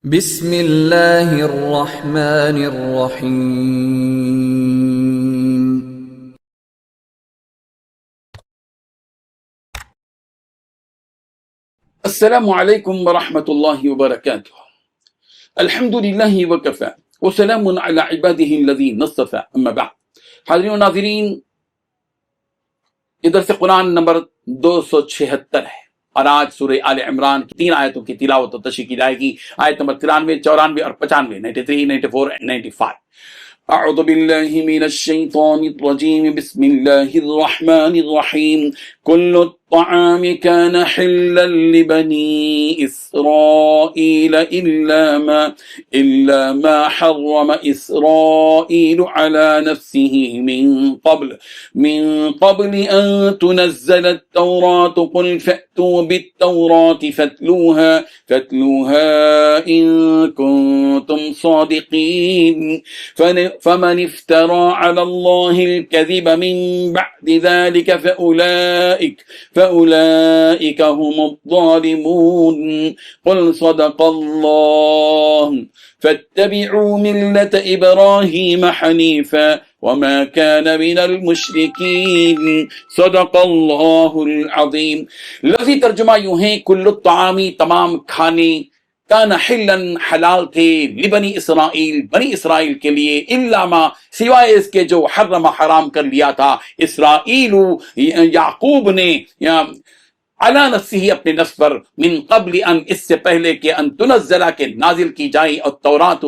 بسم اللہ الرحمن الرحیم۔ السلام علیکم ورحمۃ اللہ وبرکاتہ۔ الحمد للہ وکفی وسلام علی عبادہ الذین اصطفی، اما بعد۔ حاضرین و ناظرین، یہ درس قرآن نمبر 276 ہے، اور آج سورہ آل عمران کی 3 آیتوں کی تلاوت و تشریح کی جائے گی۔ آیت نمبر 93، 94 اور 95، 93، 94 اور 95۔ اعوذ باللہ من الشیطان الرجیم، بسم اللہ الرحمن الرحیم۔ کل الطعام كان حلا لبني إسرائيل إلا ما حرم إسرائيل على نفسه من قبل أن تنزل التوراة قل فأتوا بالتوراة فاتلوها إن كنتم صادقين فمن افترى على الله الكذب من بعد ذلك فأولئك هم الظالمون۔ قل صدق الله فاتبعوا ملة إبراهيم حنيفا وما كان من المشركين۔ صدق الله العظيم۔ لفظی ترجمہ یوں ہے، کل الطعامی، تمام کھانے، کان حلن، حلال تھے، لبنی اسرائیل، بنی اسرائیل کے لیے، الا ما، سوائے اس کے جو حرم، حرام کر لیا تھا اسرائیل، یعقوب نے، علی نفسہ، اپنے نفس پر، من قبل ان، اس سے پہلے کہ، ان تنزلہ، کے نازل کی جائے، اور تورات،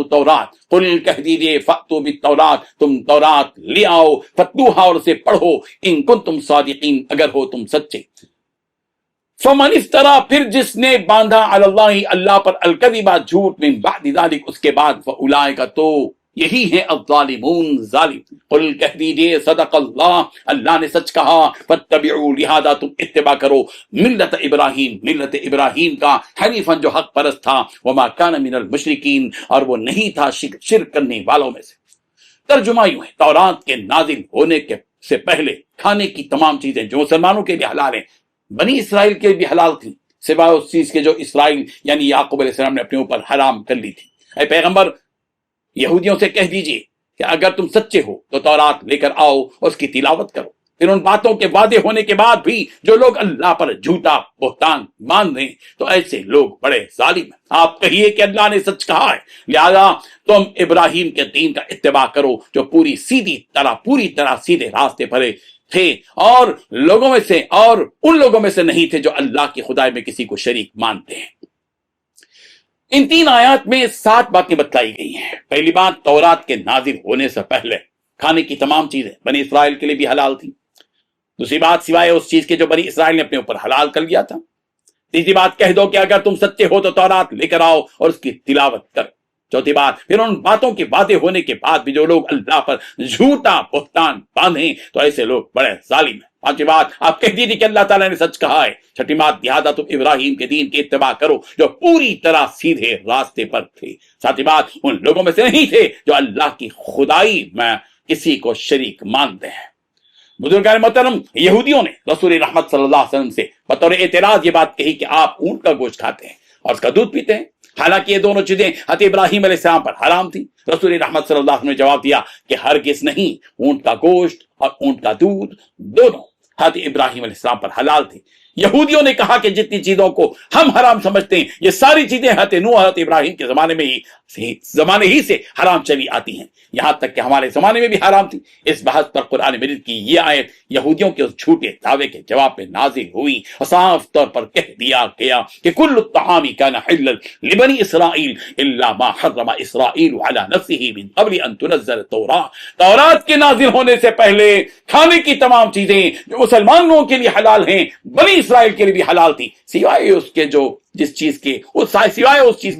قل کہہ دیجئے، فأتوا بالتورات، تم تورات لے آؤ، فتلوہا، اور اسے پڑھو، ان کنتم صادقین، اگر ہو تم سچے۔ فمن افترا، پھر جس نے باندھا، علی اللہ، اللہ پر، الکذب، جھوٹ، من بعد ذلک، اس کے بعد، فاولئک، تو یہی ہیں، الظالمون، ظالم۔ قل کہہ دیجئے، صدق اللہ، اللہ نے سچ کہا، فاتبعوا، لہذا تم اتباع کرو، ملت ابراہیم، ملت ابراہیم کا، حنیفاً، جو حق پرست تھا، وما کان من المشرکین، اور وہ نہیں تھا شرک کرنے والوں میں سے۔ ترجمہ یوں ہے، تورات کے نازل ہونے کے سے پہلے کھانے کی تمام چیزیں جو مسلمانوں کے لیے حلال ہیں، بنی اسرائیل کے بھی حلال تھی، سوائے اس چیز کے جو اسرائیل یعنی یعقوب علیہ السلام نے اپنے اوپر حرام کر لی تھی۔ اے پیغمبر، یہودیوں سے کہہ دیجئے کہ اگر تم سچے ہو تو تورات لے کر آؤ، اس کی تلاوت کرو۔ پھر ان باتوں کے واضح ہونے کے بعد بھی جو لوگ اللہ پر جھوٹا بہتان باندھ دیں تو ایسے لوگ بڑے ظالم ہیں۔ آپ کہیے کہ اللہ نے سچ کہا ہے، لہذا تم ابراہیم کے دین کا اتباع کرو، جو پوری طرح سیدھے راستے پر تھے، اور ان لوگوں میں سے نہیں تھے جو اللہ کی خدائی میں کسی کو شریک مانتے ہیں۔ ان 3 آیات میں 7 باتیں بتلائی گئی ہیں۔ پہلی بات، تورات کے نازل ہونے سے پہلے کھانے کی تمام چیزیں بنی اسرائیل کے لیے بھی حلال تھی۔ دوسری بات، سوائے اس چیز کے جو بنی اسرائیل نے اپنے اوپر حلال کر لیا تھا۔ تیسری بات، کہہ دو کہ اگر تم سچے ہو تو تورات لے کر آؤ اور اس کی تلاوت کرو۔ چوتھی بات، پھر ان باتوں کے واضح ہونے کے بعد بھی جو لوگ اللہ پر جھوٹا بہتان باندھیں تو ایسے لوگ بڑے ظالم ہیں۔ پانچویں بات، آپ کہہ دیجیے کہ اللہ تعالیٰ نے سچ کہا ہے۔ چھٹی بات، لہذا تم ابراہیم کے دین کی اتباع کرو جو پوری طرح سیدھے راستے پر تھے۔ ساتھی بات، ان لوگوں میں سے نہیں تھے جو اللہ کی خدائی میں کسی کو شریک مانتے ہیں۔ بزرگان محترم، یہودیوں نے رسول رحمت صلی اللہ علیہ وسلم سے بطور اعتراض یہ بات کہی کہ آپ اونٹ کا گوشت کھاتے ہیں اور اس کا دودھ پیتے ہیں، حالانکہ یہ دونوں چیزیں حضرت ابراہیم علیہ السلام پر حرام تھی۔ رسول رحمت صلی اللہ علیہ وسلم نے جواب دیا کہ ہرگز نہیں، اونٹ کا گوشت اور اونٹ کا دودھ دونوں حضرت ابراہیم علیہ السلام پر حلال تھی۔ یہودیوں نے کہا کہ جتنی چیزوں کو ہم حرام سمجھتے ہیں یہ ساری چیزیں حضرت نوح، حضرت ابراہیم کے زمانے ہی سے حرام چلی آتی ہیں، یہاں تک کہ ہمارے زمانے میں بھی حرام تھی۔ اس بحث پر قرآن مجید کی یہ آیت یہودیوں کے اس جھوٹے دعوے کے جواب میں نازل ہوئی، اور صاف طور پر کہہ دیا گیا کہ کل الطعام کان حلا لبنی اسرائیل الا ما حرم اسرائیل علی نفسہ من قبل ان تنزل التوراۃ، تورات کے نازل ہونے سے پہلے کھانے کی تمام چیزیں جو مسلمانوں کے لیے حلال ہیں بنی اسرائیل کے لیے بھی حلال تھی، سوائے اس چیز کے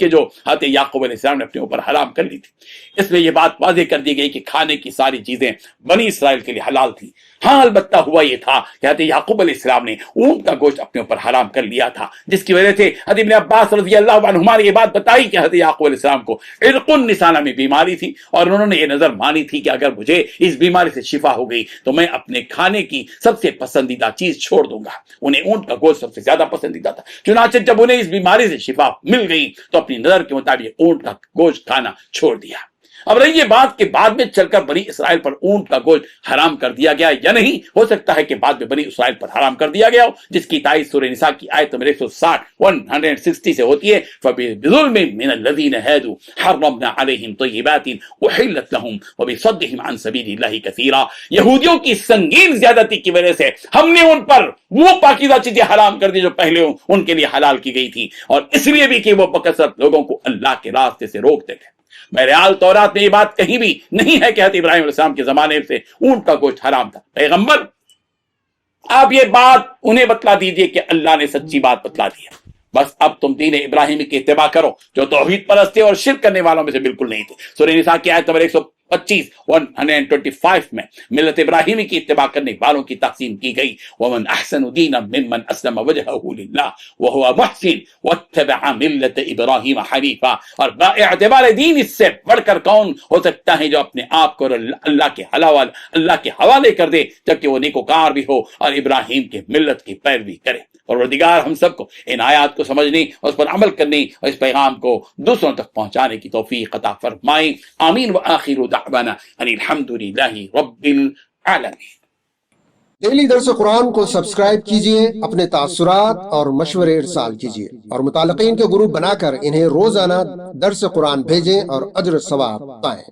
جو حضرت یعقوب علیہ السلام نے اپنے اوپر حرام کر لی تھی۔ اس میں یہ بات واضح کر دی گئی کہ کھانے کی ساری چیزیں بنی اسرائیل کے لیے حلال تھی۔ ہاں، البتہ ہوا یہ تھا کہ حضرت یعقوب علیہ السلام نے اونٹ کا گوشت اپنے اوپر حرام کر لیا تھا، جس کی وجہ سے حضرت ابن عباس رضی اللہ عنہما نے یہ بات بتائی کہ حضرت یعقوب علیہ السلام کو عرق النسانہ میں بیماری تھی، اور انہوں نے یہ نظر مانی تھی کہ اگر مجھے اس بیماری سے شفا ہو گئی تو میں اپنے کھانے کی سب سے پسندیدہ چیز چھوڑ دوں گا۔ انہیں اونٹ کا گوشت سب سے زیادہ پسندیدہ تھا، چنانچہ جب انہیں اس بیماری سے شفا مل گئی تو اپنی نظر کے مطابق اونٹ کا گوشت کھانا چھوڑ دیا۔ اب رہی یہ بات کہ بعد میں چل کر بنی اسرائیل پر اونٹ کا گوشت حرام کر دیا گیا یا نہیں، ہو سکتا ہے کہ بعد میں بنی اسرائیل پر حرام کر دیا گیا ہو، جس کی تائید سورہ نساء کی آیت نمبر 160 سے ہوتی ہے، فَبِظُلْمٍ مِّنَ الَّذِينَ هَادُوا حَرَّمْنَا عَلَيْهِمْ طَيِّبَاتٍ أُحِلَّتْ لَهُمْ وَبِصَدِّهِمْ عَن سَبِيلِ اللَّهِ كَثِيرًا، یہودیوں کی سنگین زیادتی کی وجہ سے ہم نے ان پر وہ پاکیزہ چیزیں حرام کر دی جو پہلے ان کے لیے حلال کی گئی تھی، اور اس لیے بھی کہ وہ بکثرت لوگوں کو اللہ کے راستے سے روکتے تھے۔ بہرحال تورات میں یہ بات کہیں بھی نہیں ہے کہ حضرت ابراہیم علیہ السلام کے زمانے سے اونٹ کا گوشت حرام تھا۔ پیغمبر آپ یہ بات انہیں بتلا دیجئے کہ اللہ نے سچی بات بتلا دی ہے، بس اب تم دین ابراہیمی کی اتباع کرو جو توحید پرست تھے اور شرک کرنے والوں میں سے بالکل نہیں تھے۔ سورہ نساء کی آیت نمبر 125 میں ملت ابراہیمی کی اتباع کرنے والوں کی تقسیم کی گئی، وَمَنْ أَحْسَنُ دِينًا مِّمَّنْ أَسْلَمَ وَجْهَهُ لِلَّهِ وَهُوَ مُحْسِنٌ وَاتَّبَعَ مِلَّةَ إِبْرَاهِيمَ حَنِيفًا، اور باعتبار دین اس سے بڑھ کر کون ہو سکتا ہے جو اپنے آپ کو اللہ کے حوالے کر دے جبکہ وہ نیکوکار بھی ہو اور ابراہیم کی ملت کی پیروی کرے۔ پروردگار ہم سب کو ان آیات کو سمجھنے اور اس پر عمل کرنے اور اس پیغام کو دوسروں تک پہنچانے کی توفیق عطا فرمائے، آمین۔ وآخر دعوانا ان الحمد للہ رب العالمین۔ ڈیلی درس قرآن کو سبسکرائب کیجئے، اپنے تاثرات اور مشورے ارسال کیجئے اور متعلقین کے گروپ بنا کر انہیں روزانہ درس قرآن بھیجیں اور اجر ثواب پائیں۔